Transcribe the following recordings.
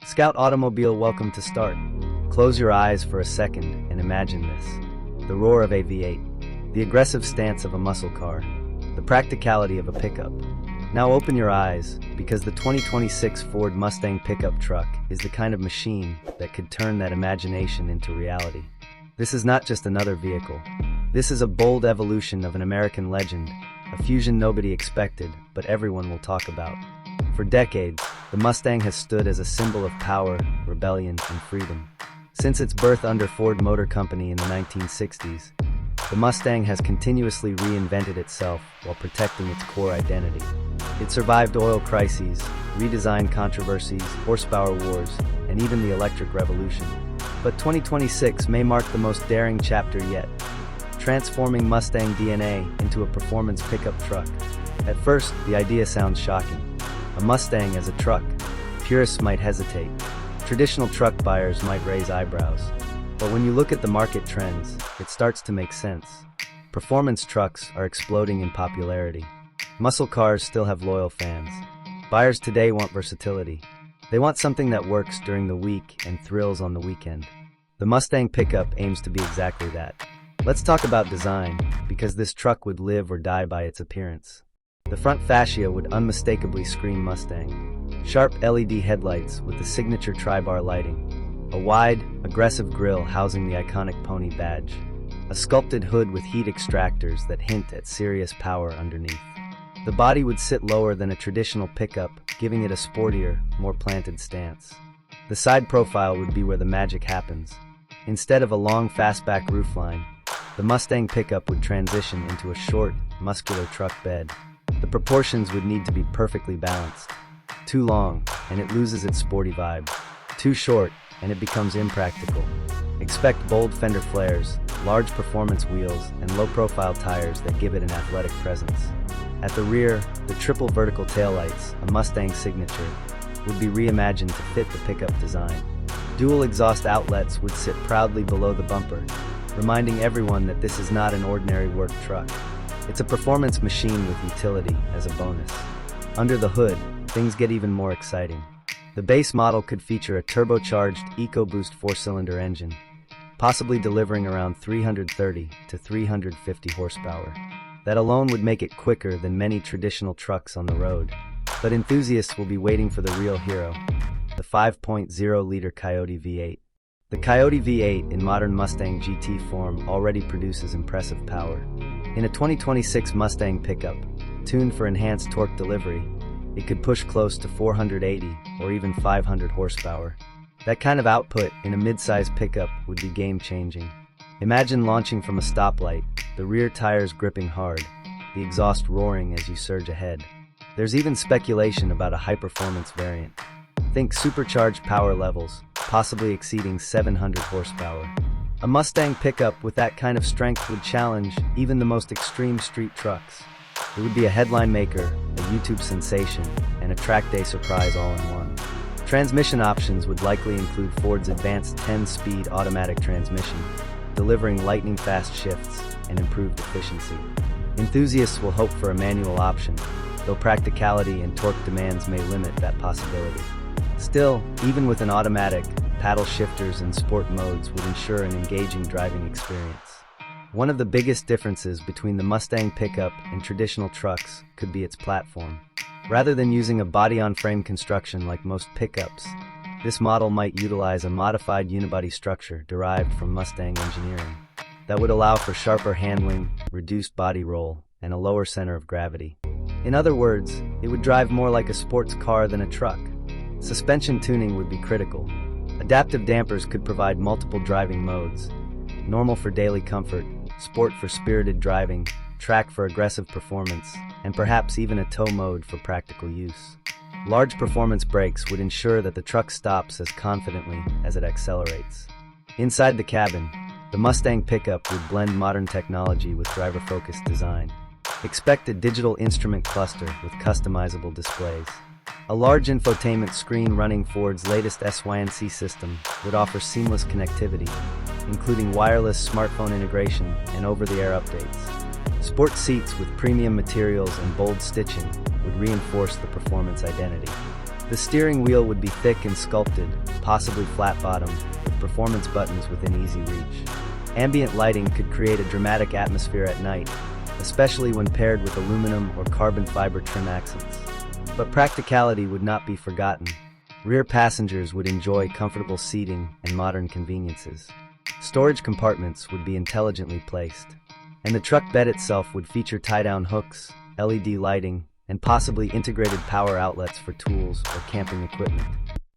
Scout Automobile, welcome to start. Close your eyes for a second and imagine this. The roar of a V8, the aggressive stance of a muscle car, the practicality of a pickup. Now open your eyes, because the 2026 Ford Mustang Pickup Truck is the kind of machine that could turn that imagination into reality. This is not just another vehicle. This is a bold evolution of an American legend, a fusion nobody expected, but everyone will talk about. For decades, the Mustang has stood as a symbol of power, rebellion, and freedom. Since its birth under Ford Motor Company in the 1960s, the Mustang has continuously reinvented itself while protecting its core identity. It survived oil crises, redesign controversies, horsepower wars, and even the electric revolution. But 2026 may mark the most daring chapter yet, transforming Mustang DNA into a performance pickup truck. At first, the idea sounds shocking. A Mustang as a truck. Purists might hesitate. Traditional truck buyers might raise eyebrows. But when you look at the market trends, it starts to make sense. Performance trucks are exploding in popularity. Muscle cars still have loyal fans. Buyers today want versatility. They want something that works during the week and thrills on the weekend. The Mustang pickup aims to be exactly that. Let's talk about design, because this truck would live or die by its appearance. The front fascia would unmistakably scream Mustang. Sharp LED headlights with the signature tri-bar lighting. A wide, aggressive grille housing the iconic pony badge. A sculpted hood with heat extractors that hint at serious power underneath. The body would sit lower than a traditional pickup, giving it a sportier, more planted stance. The side profile would be where the magic happens. Instead of a long fastback roofline, the Mustang pickup would transition into a short, muscular truck bed. The proportions would need to be perfectly balanced. Too long, and it loses its sporty vibe. Too short, and it becomes impractical. Expect bold fender flares, large performance wheels, and low-profile tires that give it an athletic presence. At the rear, the triple vertical taillights, a Mustang signature, would be reimagined to fit the pickup design. Dual exhaust outlets would sit proudly below the bumper, reminding everyone that this is not an ordinary work truck. It's a performance machine with utility as a bonus. Under the hood, things get even more exciting. The base model could feature a turbocharged EcoBoost 4-cylinder engine, possibly delivering around 330 to 350 horsepower. That alone would make it quicker than many traditional trucks on the road. But enthusiasts will be waiting for the real hero, the 5.0-liter Coyote V8. The Coyote V8 in modern Mustang GT form already produces impressive power. In a 2026 Mustang pickup, tuned for enhanced torque delivery, it could push close to 480 or even 500 horsepower. That kind of output in a mid-size pickup would be game-changing. Imagine launching from a stoplight, the rear tires gripping hard, the exhaust roaring as you surge ahead. There's even speculation about a high-performance variant. Think supercharged power levels, possibly exceeding 700 horsepower. A Mustang pickup with that kind of strength would challenge even the most extreme street trucks. It would be a headline maker, a YouTube sensation, and a track day surprise all in one. Transmission options would likely include Ford's advanced 10-speed automatic transmission, delivering lightning-fast shifts and improved efficiency. Enthusiasts will hope for a manual option, though practicality and torque demands may limit that possibility. Still, even with an automatic, paddle shifters and sport modes would ensure an engaging driving experience. One of the biggest differences between the Mustang pickup and traditional trucks could be its platform. Rather than using a body-on-frame construction like most pickups, this model might utilize a modified unibody structure derived from Mustang engineering that would allow for sharper handling, reduced body roll, and a lower center of gravity. In other words, it would drive more like a sports car than a truck. Suspension tuning would be critical. Adaptive dampers could provide multiple driving modes: normal for daily comfort, sport for spirited driving, track for aggressive performance, and perhaps even a tow mode for practical use. Large performance brakes would ensure that the truck stops as confidently as it accelerates. Inside the cabin, the Mustang pickup would blend modern technology with driver-focused design. Expect a digital instrument cluster with customizable displays. A large infotainment screen running Ford's latest SYNC system would offer seamless connectivity, including wireless smartphone integration and over-the-air updates. Sport seats with premium materials and bold stitching would reinforce the performance identity. The steering wheel would be thick and sculpted, possibly flat-bottomed, with performance buttons within easy reach. Ambient lighting could create a dramatic atmosphere at night, especially when paired with aluminum or carbon fiber trim accents. But practicality would not be forgotten. Rear passengers would enjoy comfortable seating and modern conveniences. Storage compartments would be intelligently placed, and the truck bed itself would feature tie-down hooks, LED lighting, and possibly integrated power outlets for tools or camping equipment.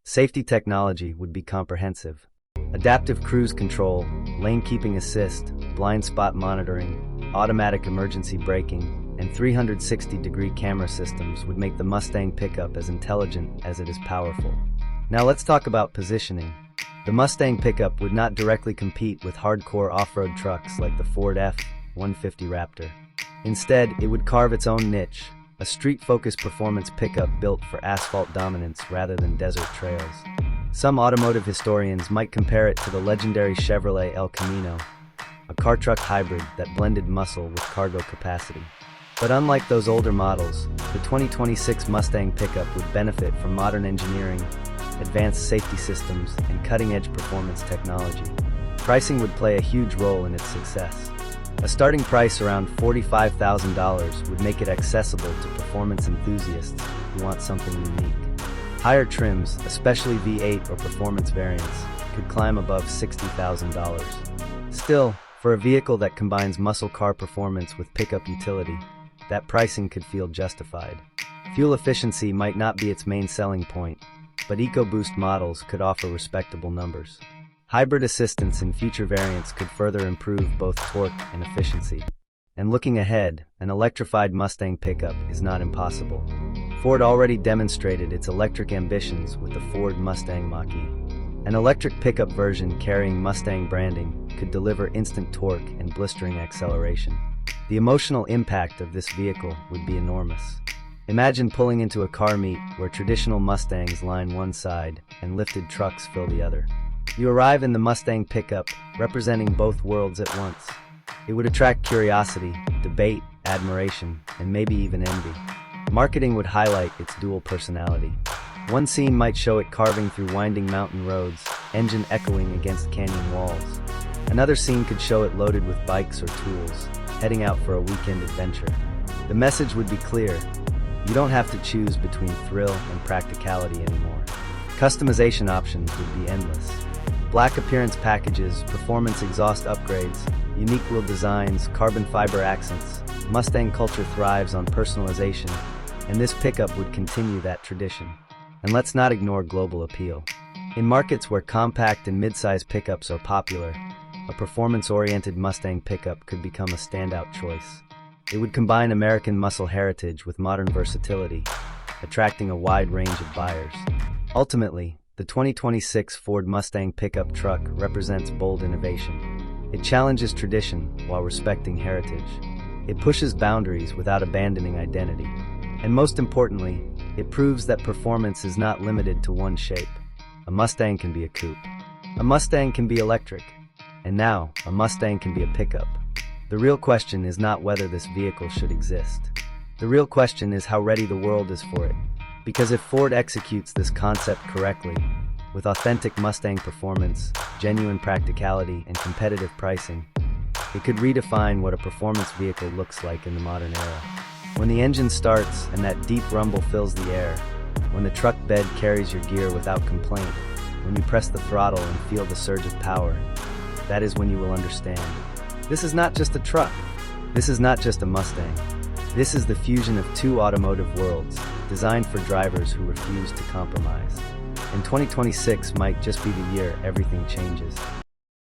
Safety technology would be comprehensive. Adaptive cruise control, lane keeping assist, blind spot monitoring, automatic emergency braking, and 360-degree camera systems would make the Mustang pickup as intelligent as it is powerful. Now let's talk about positioning. The Pickup would not directly compete with hardcore off-road trucks like the Ford F-150 Raptor. Instead, it would carve its own niche, a street-focused performance pickup built for asphalt dominance rather than desert trails. Some automotive historians might compare it to the legendary Chevrolet El Camino, a car-truck hybrid that blended muscle with cargo capacity. But unlike those older models, the 2026 Mustang Pickup would benefit from modern engineering, advanced safety systems, and cutting-edge performance technology. Pricing would play a huge role in its success. A starting price around $45,000 would make it accessible to performance enthusiasts who want something unique. Higher trims, especially V8 or performance variants, could climb above $60,000. Still, for a vehicle that combines muscle car performance with pickup utility, that pricing could feel justified. Fuel efficiency might not be its main selling point, but EcoBoost models could offer respectable numbers. Hybrid assistance in future variants could further improve both torque and efficiency. And looking ahead, an electrified Mustang pickup is not impossible. Ford already demonstrated its electric ambitions with the Ford Mustang Mach-E. An electric pickup version carrying Mustang branding could deliver instant torque and blistering acceleration. The emotional impact of this vehicle would be enormous. Imagine pulling into a car meet where traditional Mustangs line one side and lifted trucks fill the other. You arrive in the Mustang pickup, representing both worlds at once. It would attract curiosity, debate, admiration, and maybe even envy. Marketing would highlight its dual personality. One scene might show it carving through winding mountain roads, engine echoing against canyon walls. Another scene could show it loaded with bikes or tools, heading out for a weekend adventure. The message would be clear. You don't have to choose between thrill and practicality anymore. Customization options would be endless. Black appearance packages, performance exhaust upgrades, unique wheel designs, carbon fiber accents. Mustang culture thrives on personalization, and this pickup would continue that tradition. And let's not ignore global appeal. In markets where compact and mid-size pickups are popular, a performance-oriented Mustang pickup could become a standout choice. It would combine American muscle heritage with modern versatility, attracting a wide range of buyers. Ultimately, the 2026 Ford Mustang Pickup Truck represents bold innovation. It challenges tradition while respecting heritage. It pushes boundaries without abandoning identity. And most importantly, it proves that performance is not limited to one shape. A Mustang can be a coupe. A Mustang can be electric. And now, a Mustang can be a pickup. The real question is not whether this vehicle should exist. The real question is how ready the world is for it. Because if Ford executes this concept correctly, with authentic Mustang performance, genuine practicality, and competitive pricing, it could redefine what a performance vehicle looks like in the modern era. When the engine starts and that deep rumble fills the air, when the truck bed carries your gear without complaint, when you press the throttle and feel the surge of power, that is when you will understand. This is not just a truck. This is not just a Mustang. This is the fusion of two automotive worlds, designed for drivers who refuse to compromise. And 2026 might just be the year everything changes.